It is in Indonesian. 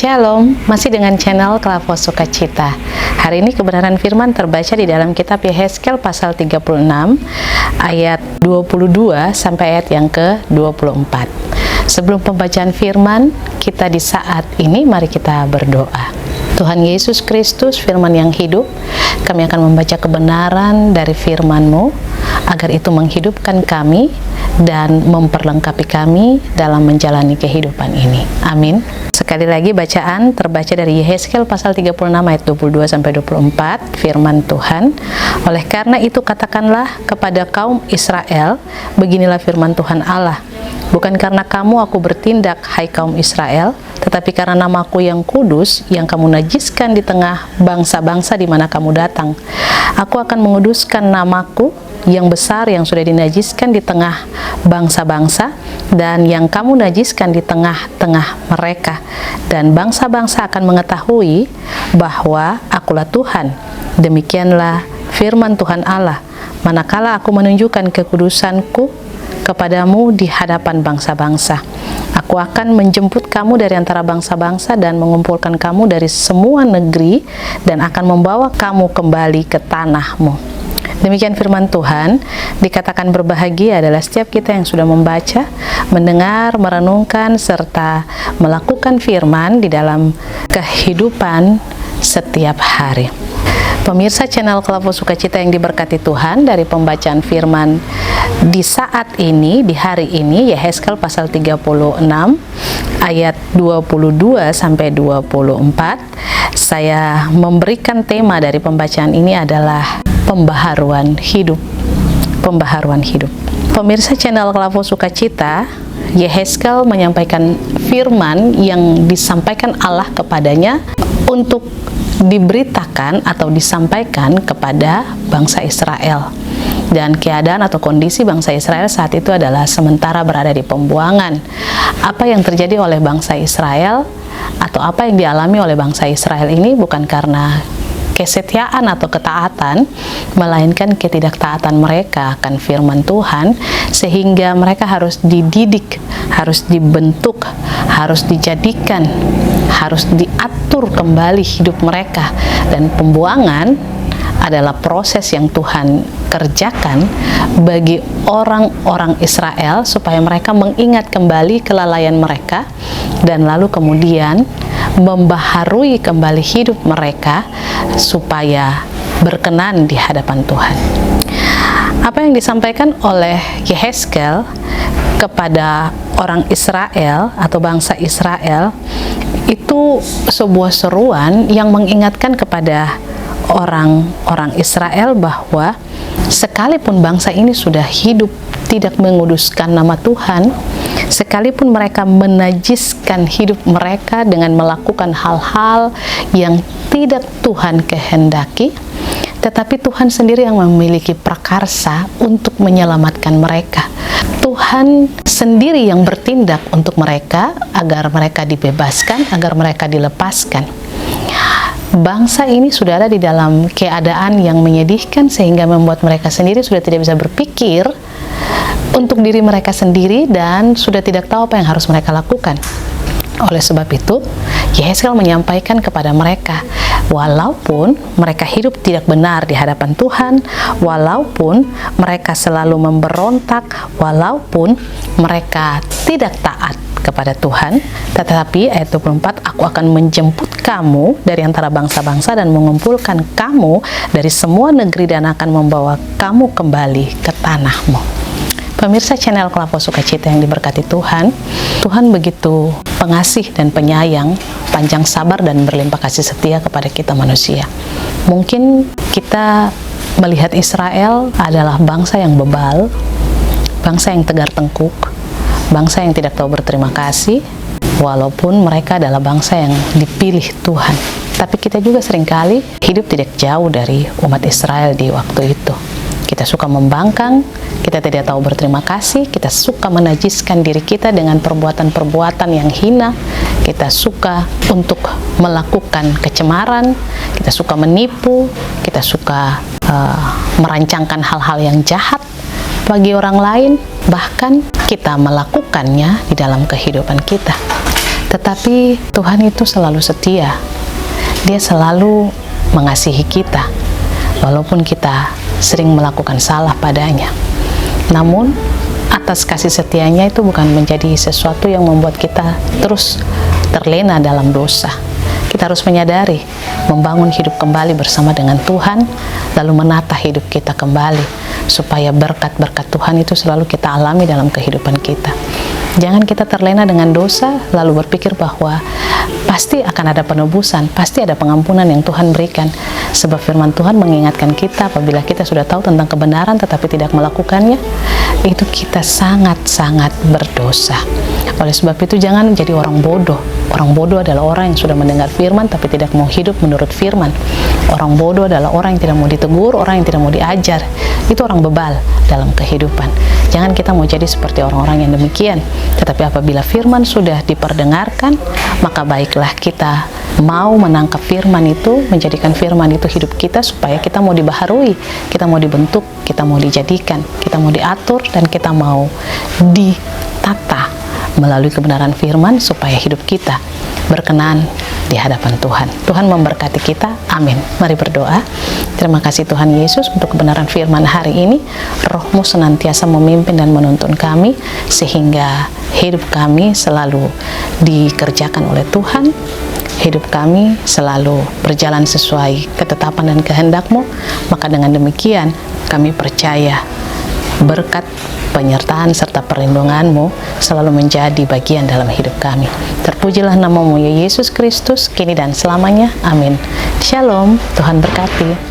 Shalom, masih dengan channel Klavos Sukacita. Hari ini kebenaran firman terbaca di dalam kitab Yehezkel pasal 36 ayat 22 sampai ayat yang ke-24. Sebelum pembacaan firman, kita di saat ini mari kita berdoa. Tuhan Yesus Kristus, firman yang hidup, kami akan membaca kebenaran dari firman-Mu agar itu menghidupkan kami dan memperlengkapi kami dalam menjalani kehidupan ini. Amin. Sekali lagi bacaan terbaca dari Yehezkel pasal 36 ayat 22 sampai 24, firman Tuhan. Oleh karena itu katakanlah kepada kaum Israel, beginilah firman Tuhan Allah. Bukan karena kamu aku bertindak, hai kaum Israel, tetapi karena namaku yang kudus, yang kamu najiskan di tengah bangsa-bangsa di mana kamu datang. Aku akan menguduskan namaku yang besar yang sudah dinajiskan di tengah bangsa-bangsa dan yang kamu najiskan di tengah-tengah mereka. Dan bangsa-bangsa akan mengetahui bahwa akulah Tuhan. Demikianlah firman Tuhan Allah. Manakala aku menunjukkan kekudusanku kepadamu di hadapan bangsa-bangsa, aku akan menjemput kamu dari antara bangsa-bangsa dan mengumpulkan kamu dari semua negeri dan akan membawa kamu kembali ke tanahmu. Demikian firman Tuhan. Dikatakan berbahagia adalah setiap kita yang sudah membaca, mendengar, merenungkan, serta melakukan firman di dalam kehidupan setiap hari. Pemirsa channel Klavos Sukacita yang diberkati Tuhan, dari pembacaan firman di saat ini, di hari ini, Yehezkel pasal 36 ayat 22 sampai 24, saya memberikan tema dari pembacaan ini adalah pembaharuan hidup. Pembaharuan hidup. Pemirsa channel Klavos Sukacita, Yehezkel menyampaikan firman yang disampaikan Allah kepadanya untuk diberitakan atau disampaikan kepada bangsa Israel. Dan keadaan atau kondisi bangsa Israel saat itu adalah sementara berada di pembuangan. Apa yang terjadi oleh bangsa Israel atau apa yang dialami oleh bangsa Israel ini bukan karena kesetiaan atau ketaatan, melainkan ketidaktaatan mereka akan firman Tuhan, sehingga mereka harus dididik, harus dibentuk, harus dijadikan, harus diatur kembali hidup mereka. Dan pembuangan adalah proses yang Tuhan kerjakan bagi orang-orang Israel supaya mereka mengingat kembali kelalaian mereka dan lalu kemudian membaharui kembali hidup mereka supaya berkenan di hadapan Tuhan. Apa yang disampaikan oleh Yehezkel kepada orang Israel atau bangsa Israel itu sebuah seruan yang mengingatkan kepada orang-orang Israel bahwa sekalipun bangsa ini sudah hidup tidak menguduskan nama Tuhan, sekalipun mereka menajiskan hidup mereka dengan melakukan hal-hal yang tidak Tuhan kehendaki, tetapi Tuhan sendiri yang memiliki prakarsa untuk menyelamatkan mereka. Tuhan sendiri yang bertindak untuk mereka agar mereka dibebaskan, agar mereka dilepaskan. Bangsa ini sudah ada di dalam keadaan yang menyedihkan sehingga membuat mereka sendiri sudah tidak bisa berpikir untuk diri mereka sendiri dan sudah tidak tahu apa yang harus mereka lakukan. Oleh sebab itu, Yehezkel menyampaikan kepada mereka, walaupun mereka hidup tidak benar di hadapan Tuhan, walaupun mereka selalu memberontak, walaupun mereka tidak taat kepada Tuhan, tetapi ayat 24, aku akan menjemput kamu dari antara bangsa-bangsa dan mengumpulkan kamu dari semua negeri dan akan membawa kamu kembali ke tanahmu. Pemirsa channel Klavos Sukacita yang diberkati Tuhan, Tuhan begitu pengasih dan penyayang, panjang sabar dan berlimpah kasih setia kepada kita manusia. Mungkin kita melihat Israel adalah bangsa yang bebal, bangsa yang tegar tengkuk, bangsa yang tidak tahu berterima kasih, walaupun mereka adalah bangsa yang dipilih Tuhan. Tapi kita juga seringkali hidup tidak jauh dari umat Israel di waktu itu. Kita suka membangkang, kita tidak tahu berterima kasih, kita suka menajiskan diri kita dengan perbuatan-perbuatan yang hina, kita suka untuk melakukan kecemaran, kita suka menipu, kita suka merancangkan hal-hal yang jahat bagi orang lain, bahkan kita melakukannya di dalam kehidupan kita. Tetapi Tuhan itu selalu setia. Dia selalu mengasihi kita, walaupun kita sering melakukan salah padanya. Namun, atas kasih setianya itu bukan menjadi sesuatu yang membuat kita terus terlena dalam dosa. Kita harus menyadari, membangun hidup kembali bersama dengan Tuhan, lalu menata hidup kita kembali, supaya berkat-berkat Tuhan itu selalu kita alami dalam kehidupan kita. Jangan kita terlena dengan dosa, lalu berpikir bahwa pasti akan ada penebusan, pasti ada pengampunan yang Tuhan berikan. Sebab firman Tuhan mengingatkan kita, apabila kita sudah tahu tentang kebenaran tetapi tidak melakukannya, itu kita sangat-sangat berdosa. Oleh sebab itu jangan menjadi orang bodoh. Orang bodoh adalah orang yang sudah mendengar firman tapi tidak mau hidup menurut firman. Orang bodoh adalah orang yang tidak mau ditegur, orang yang tidak mau diajar. Itu orang bebal dalam kehidupan. Jangan kita mau jadi seperti orang-orang yang demikian. Tetapi apabila firman sudah diperdengarkan, maka baiklah kita mau menangkap firman itu, menjadikan firman itu hidup kita, supaya kita mau dibaharui, kita mau dibentuk, kita mau dijadikan, kita mau diatur, dan kita mau ditata melalui kebenaran firman, supaya hidup kita berkenan di hadapan Tuhan. Tuhan memberkati kita. Amin. Mari berdoa. Terima kasih Tuhan Yesus untuk kebenaran firman hari ini. Roh-Mu senantiasa memimpin dan menuntun kami, sehingga hidup kami selalu dikerjakan oleh Tuhan. Hidup kami selalu berjalan sesuai ketetapan dan kehendak-Mu. Maka dengan demikian kami percaya berkat, penyertaan serta perlindungan-Mu selalu menjadi bagian dalam hidup kami. Terpujilah nama-Mu ya Yesus Kristus, kini dan selamanya. Amin. Shalom. Tuhan berkati.